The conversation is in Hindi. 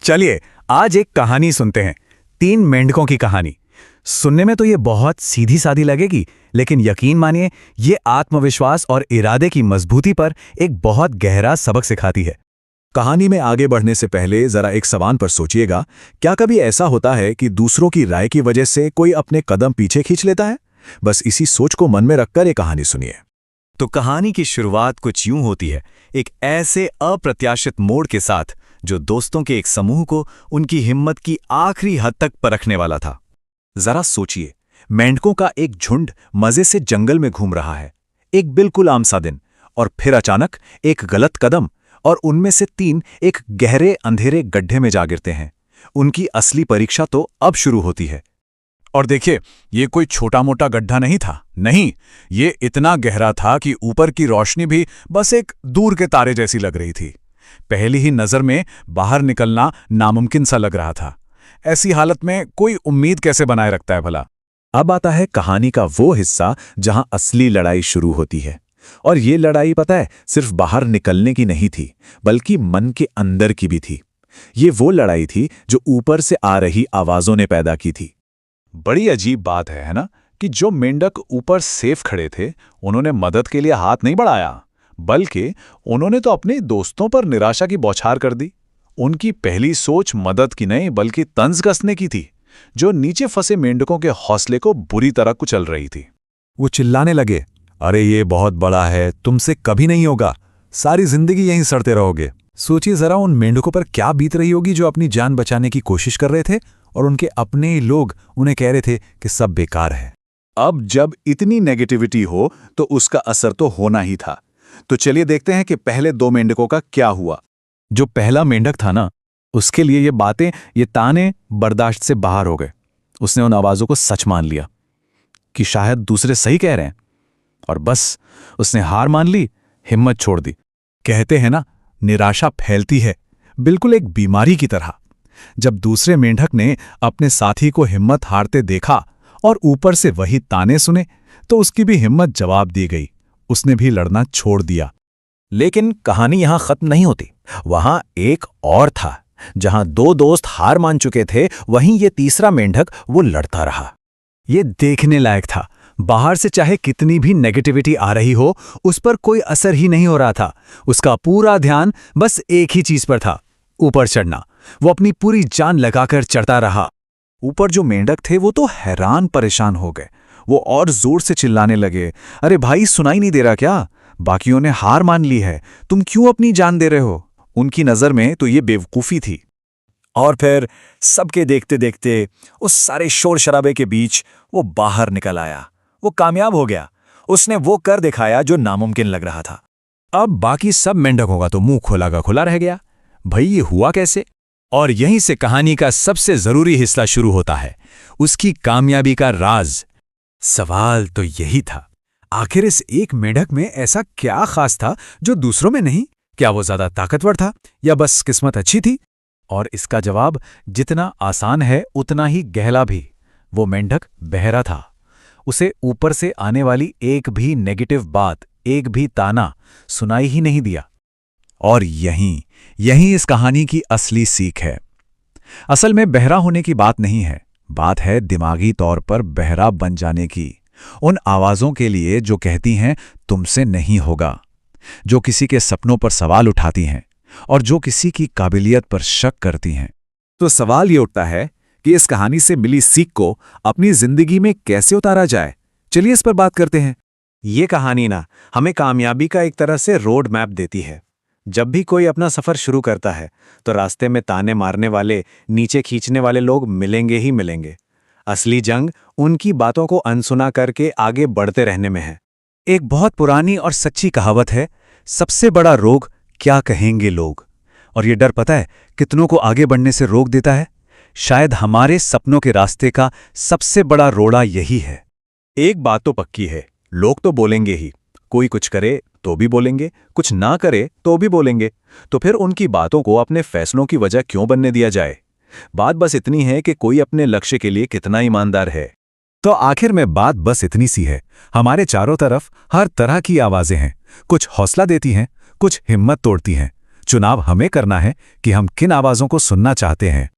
चलिए आज एक कहानी सुनते हैं। 3 मेंढकों की कहानी। सुनने में तो ये बहुत सीधी सादी लगेगी, लेकिन यकीन मानिए ये आत्मविश्वास और इरादे की मजबूती पर एक बहुत गहरा सबक सिखाती है। कहानी में आगे बढ़ने से पहले जरा एक सवाल पर सोचिएगा, क्या कभी ऐसा होता है कि दूसरों की राय की वजह से कोई अपने कदम पीछे खींच लेता है? बस इसी सोच को मन में रखकर ये कहानी सुनिए। तो कहानी की शुरुआत कुछ यूं होती है, एक ऐसे अप्रत्याशित मोड़ के साथ जो दोस्तों के एक समूह को उनकी हिम्मत की आखिरी हद तक परखने वाला था। जरा सोचिए, मेंढकों का एक झुंड मजे से जंगल में घूम रहा है, एक बिल्कुल आम सा दिन, और फिर अचानक एक गलत कदम और उनमें से 3 एक गहरे अंधेरे गड्ढे में जा गिरते हैं। उनकी असली परीक्षा तो अब शुरू होती है। और देखिए, ये कोई छोटा मोटा गड्ढा नहीं था। नहीं, ये इतना गहरा था कि ऊपर की रोशनी भी बस एक दूर के तारे जैसी लग रही थी। पहली ही नजर में बाहर निकलना नामुमकिन सा लग रहा था। ऐसी हालत में कोई उम्मीद कैसे बनाए रखता है भला? अब आता है कहानी का वो हिस्सा जहां असली लड़ाई शुरू होती है। और ये लड़ाई, पता है, सिर्फ बाहर निकलने की नहीं थी, बल्कि मन के अंदर की भी थी। ये वो लड़ाई थी जो ऊपर से आ रही आवाजों ने पैदा की थी। बड़ी अजीब बात है ना, कि जो मेंढक ऊपर सेफ खड़े थे, उन्होंने मदद के लिए हाथ नहीं बढ़ाया, बल्कि उन्होंने तो अपने दोस्तों पर निराशा की बौछार कर दी। उनकी पहली सोच मदद की नहीं, बल्कि तंज कसने की थी, जो नीचे फंसे मेंढकों के हौसले को बुरी तरह कुचल रही थी। वो चिल्लाने लगे, अरे ये बहुत बड़ा है, तुमसे कभी नहीं होगा, सारी जिंदगी यहीं सड़ते रहोगे। सोचिए जरा उन मेंढकों पर क्या बीत रही होगी जो अपनी जान बचाने की कोशिश कर रहे थे और उनके अपने ही लोग उन्हें कह रहे थे कि सब बेकार है। अब जब इतनी नेगेटिविटी हो तो उसका असर तो होना ही था। तो चलिए देखते हैं कि पहले 2 मेंढकों का क्या हुआ। जो पहला मेंढक था ना, उसके लिए ये बातें, ये ताने बर्दाश्त से बाहर हो गए। उसने उन आवाजों को सच मान लिया कि शायद दूसरे सही कह रहे हैं, और बस उसने हार मान ली, हिम्मत छोड़ दी। कहते हैं ना, निराशा फैलती है, बिल्कुल एक बीमारी की तरह। जब दूसरे मेंढक ने अपने साथी को हिम्मत हारते देखा और ऊपर से वही ताने सुने, तो उसकी भी हिम्मत जवाब दी गई। उसने भी लड़ना छोड़ दिया। लेकिन कहानी यहां खत्म नहीं होती। वहां एक और था। जहां 2 दोस्त हार मान चुके थे, वहीं ये तीसरा मेंढक वो लड़ता रहा। ये देखने लायक था। बाहर से चाहे कितनी भी नेगेटिविटी आ रही हो, उस पर कोई असर ही नहीं हो रहा था। उसका पूरा ध्यान बस एक ही चीज पर था, ऊपर चढ़ना। वो अपनी पूरी जान लगाकर चढ़ता रहा। ऊपर जो मेंढक थे वो तो हैरान परेशान हो गए। वो और जोर से चिल्लाने लगे, अरे भाई, सुनाई नहीं दे रहा क्या? बाकियों ने हार मान ली है, तुम क्यों अपनी जान दे रहे हो? उनकी नजर में तो ये बेवकूफी थी। और फिर सबके देखते देखते उस सारे शोर शराबे के बीच वो बाहर निकल आया। वो कामयाब हो गया। उसने वो कर दिखाया जो नामुमकिन लग रहा था। अब बाकी सब मेंढकों का तो मुंह खोला का खुला रह गया। भाई, ये हुआ कैसे? और यहीं से कहानी का सबसे जरूरी हिस्सा शुरू होता है, उसकी कामयाबी का राज। सवाल तो यही था, आखिर इस एक मेंढक में ऐसा क्या खास था जो दूसरों में नहीं? क्या वो ज्यादा ताकतवर था या बस किस्मत अच्छी थी? और इसका जवाब जितना आसान है उतना ही गहरा भी। वो मेंढक बहरा था। उसे ऊपर से आने वाली एक भी नेगेटिव बात, एक भी ताना सुनाई ही नहीं दिया। और यहीं इस कहानी की असली सीख है। असल में बहरा होने की बात नहीं है, बात है दिमागी तौर पर बहरा बन जाने की। उन आवाजों के लिए जो कहती हैं तुमसे नहीं होगा, जो किसी के सपनों पर सवाल उठाती हैं और जो किसी की काबिलियत पर शक करती हैं। तो सवाल ये उठता है कि इस कहानी से मिली सीख को अपनी जिंदगी में कैसे उतारा जाए। चलिए इस पर बात करते हैं। ये कहानी ना हमें कामयाबी का एक तरह से रोड मैप देती है। जब भी कोई अपना सफर शुरू करता है तो रास्ते में ताने मारने वाले, नीचे खींचने वाले लोग मिलेंगे ही मिलेंगे। असली जंग उनकी बातों को अनसुना करके आगे बढ़ते रहने में है। एक बहुत पुरानी और सच्ची कहावत है, सबसे बड़ा रोग क्या कहेंगे लोग। और ये डर, पता है, कितनों को आगे बढ़ने से रोक देता है। शायद हमारे सपनों के रास्ते का सबसे बड़ा रोड़ा यही है। एक बात तो पक्की है, लोग तो बोलेंगे ही। कोई कुछ करे तो भी बोलेंगे, कुछ ना करे तो भी बोलेंगे। तो फिर उनकी बातों को अपने फैसलों की वजह क्यों बनने दिया जाए? बात बस इतनी है कि कोई अपने लक्ष्य के लिए कितना ईमानदार है। तो आखिर में बात बस इतनी सी है, हमारे चारों तरफ हर तरह की आवाजें हैं। कुछ हौसला देती हैं, कुछ हिम्मत तोड़ती हैं। चुनाव हमें करना है कि हम किन आवाजों को सुनना चाहते हैं